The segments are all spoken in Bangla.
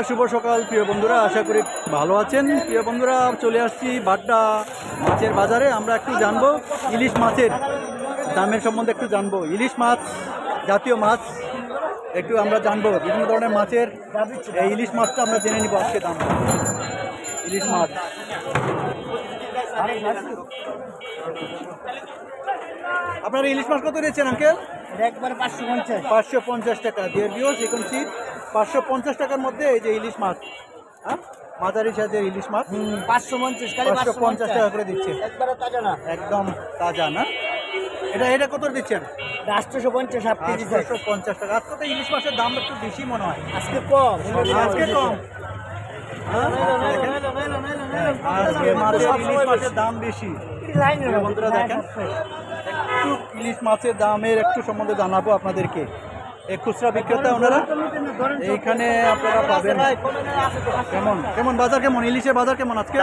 শুভ সকাল প্রিয় বন্ধুরা, আশা করি ভালো আছেন। প্রিয় বন্ধুরা, চলে আসছি বাড্ডা মাছের বাজারে। আমরা একটু জানবো ইলিশ মাছের দামের সম্বন্ধে, একটু জানবো ইলিশ মাছ জাতীয় মাছ একটু আমরা জানবো। বিভিন্ন ধরনের মাছের এই ইলিশ মাছটা আমরা জেনে নিব আজকে দাম। ইলিশ মাছ আপনারা ইলিশ মাছ কত দিয়েছেন আঙ্কেল? একবার 550 550 টাকা। ডিয়ার ভিউয়ার্স, এখন 550 টাকার মধ্যে এই যে ইলিশ মাছ, হ্যাঁ মাঝারি সাইজের ইলিশ মাছ 550 টাকা করে দিচ্ছে। একবারে তাজা না, একদম তাজা না? এটা কত দিচ্ছেন? 850 হাফ কেজি 850 টাকা। আজকে তো ইলিশ মাছের দাম একটু বেশি মনে হয়। আজকে কম, আজকে কম। আজকে ইলিশ মাছের দাম বেশি। বন্ধুরা দেখেন, একটু ইলিশ মাছের দামের একটু সম্বন্ধে জানাবো আপনাদেরকে। এই খুচরা বিক্রেতা ওনারা এইখানে আপনারা পাবেন। কেমন কেমন বাজার, কেমন ইলিশের বাজার কেমন আজকে?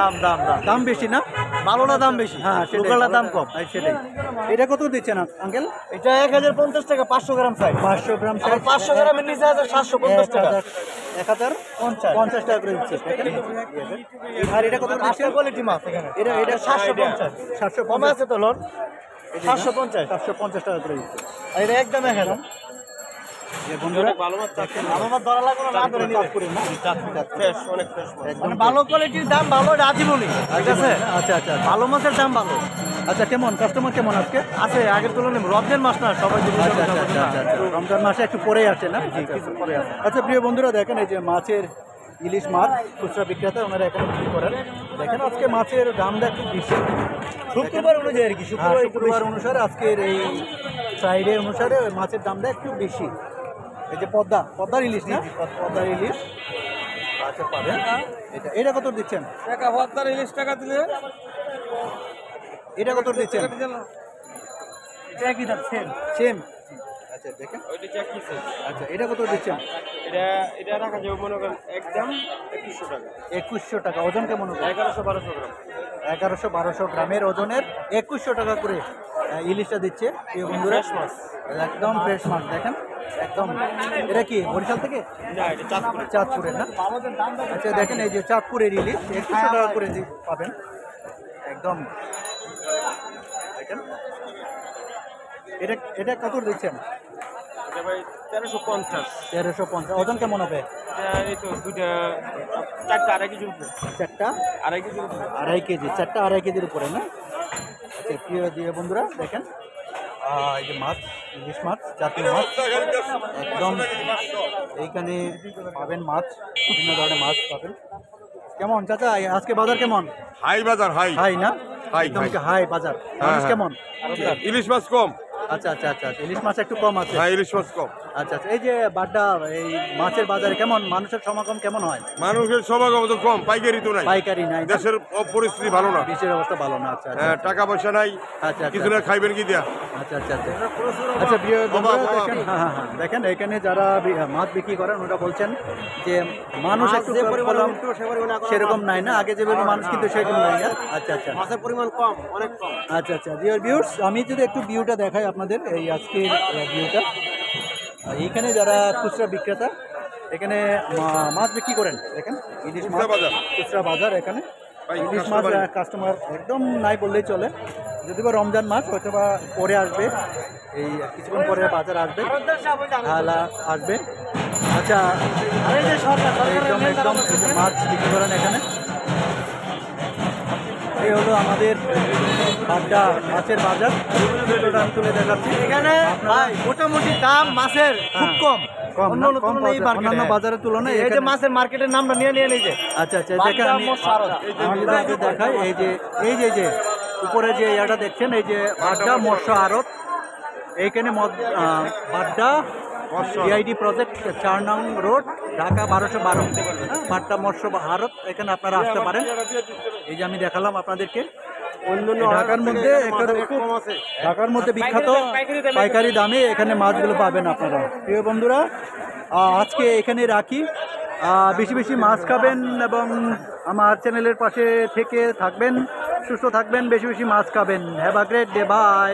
দাম বেশি না? ভালো না দাম বেশি? হ্যাঁ, লোকালটার দাম কম। সেটাই। এটা কত দিচ্ছেন আঙ্কেল? এটা 1050 টাকা 500 গ্রাম সাইজ। 500 গ্রাম সাইজ। 500 গ্রামের নিচে আছে 750 টাকা। 1050 টাকা করে দিচ্ছে। আর এটা কত দিচ্ছে? কোয়ালিটি মাছ এখানে। এটা 750। 750 কম আছে তো লোন? 750 টাকা করে দিচ্ছে। আর এটা একদম একদম বন্ধুরা ভালো মাছ ধরা লাগবে না, ধরে নিতে পারে না। ফ্রেশ, অনেক ফ্রেশ মাছ। মানে ভালো কোয়ালিটির দাম ভালো, রাজিবনি। ঠিক আছে? আচ্ছা। ভালো মাছের দাম ভালো। আচ্ছা, কেমন কাস্টমার কেমন আজকে? আছে আগের তুলনায়। রমজান মাস না, সবাই রমজান মাসে একটু পরেই আসে না? কিছু পরে আছে। আচ্ছা প্রিয় বন্ধুরা, দেখেন এই যে মাছের ইলিশ মাছ খুচরা বিক্রেতা ওনারা এখানে বিক্রি করেন। দেখেন আজকে মাছের দামটা একটু বেশি, শুক্রবার অনুযায়ী আর কি। শুক্রবার অনুসারে আজকের এই ফ্রাইডে অনুসারে মাছের দামটা একটু বেশি। এই যে পদ্মার ইলিশ না? পদ্মার ইলিশ আচ্ছা পাবেন। এটা কত দিচ্ছেন? টাকা পদ্মার ইলিশ টাকা দিলে এটা কত দিচ্ছেন? এটা কি দাম? সেম। আচ্ছা দেখেন, আচ্ছা এটা কত দিচ্ছেন? এটা রাখা যাবে মনে করেন একদম 2100 টাকা। 2100 টাকা। ওজন কেমন হবে? 1100-1200 গ্রাম। 1100-1200 গ্রামের ওজনের 2100 টাকা করে ইলিশটা দিচ্ছে প্রিয় বন্ধুরা। মাছ একদম ফ্রেশ মাছ। দেখেন একদম। এটা কি বরিশাল থেকে? না, এটা চাঁদপুরের না? আচ্ছা দেখেন এই যে চাঁদপুরের ইলিশ 2100 টাকা করে পাবেন একদম। দেখেন এটা কত দিচ্ছেন? এটা ভাই 1350। 1350। ওজন কেমন হবে? এই তো দুইটা চারটা 2.5 কেজির উপরে। চারটা 2.5 কেজির উপরে। 2.5 কেজি। চারটা 2.5 কেজির উপরে না? আচ্ছা প্রিয় দিয়ে বন্ধুরা দেখেন এই যে মাছ, ইলিশ মাছ জাতীয় মাছ একদম এইখানে পাবেন। মাছ বিভিন্ন ধরনের মাছ পাবেন। কেমন চাচা আজকে বাজার কেমন? হাই বাজার, হাই না? হাই হাই বাজার। মাছ কেমন? ইলিশ মাছ কম। আচ্ছা ইলিশ মাছ একটু কম আছে। হ্যাঁ, ইলিশ মাছ কম। আচ্ছা এই যে বাড্ডা এই মাছের বাজারে কেমন মানুষের সমাগম কেমন হয়? মানুষের সমাগম তো কম, পাইকারি তো নাই। পাইকারি নাই? দেশের পরিস্থিতি ভালো না, দেশের অবস্থা ভালো না। আচ্ছা হ্যাঁ, টাকা পয়সা নাই। আচ্ছা কিছু না খাইবেন কি দিয়া? আচ্ছা প্রিয় বন্ধুরা দেখেন, হ্যাঁ দেখেন এখানে যারা মাছ বিক্রি করেন ওরা বলছেন যে মানুষ একটু সেরকম নাই না, আগে যেভাবে মানুষ কিন্তু সেরকম নাই না। আচ্ছা মাছের পরিমাণ কম, অনেক কম। আচ্ছা ডিয়ার ভিউয়ার্স, আমি যদি একটু ভিউটা দেখাই আপনাদের, এই আজকের ভিউটা। এইখানে যারা খুচরা বিক্রেতা এখানে মাছ বিক্রি করেন, দেখেন ইলিশ মাছ খুচরা বাজার। এখানে ইলিশ মাছ কাস্টমার একদম নাই বললেই চলে। যদি বা রমজান মাস হয়তো বা পরে আসবে, এই কিছুক্ষণ পরে বাজার আসবে, আসবে। আচ্ছা একদম মাছ বিক্রি করেন এখানে। এই হলো আমাদের বাড্ডা মাছের বাজার, তুলে দেখাচ্ছি। এখানে মোটামুটি দাম মাছের খুব কম, অন্যান্য বাজারের তুলনায়। এই যে মাছের মার্কেটের নামটা নিয়ে যে আচ্ছা দেখেন আমি দেখাই। এই যে উপরে যে এটা দেখছেন, এই যে বাড্ডা মৎস্য আড়ত। এইখানে বাড্ডা ডিআইডি প্রজেক্ট 4 নং রোড, ঢাকা 1212, বাড্ডা মৎস্য আড়ত। এখানে আপনারা আসতে পারেন। এই যে আমি দেখালাম আপনাদেরকে। ঢাকার মধ্যে বিখ্যাত পাইকারি দামে এখানে মাছগুলো পাবেন আপনারা। প্রিয় বন্ধুরা, আজকে এখানে রাখি। বেশি বেশি মাছ খাবেন এবং আমার চ্যানেলের পাশে থেকে থাকবেন, সুস্থ থাকবেন, বেশি বেশি মাছ খাবেন। Have a great day, by.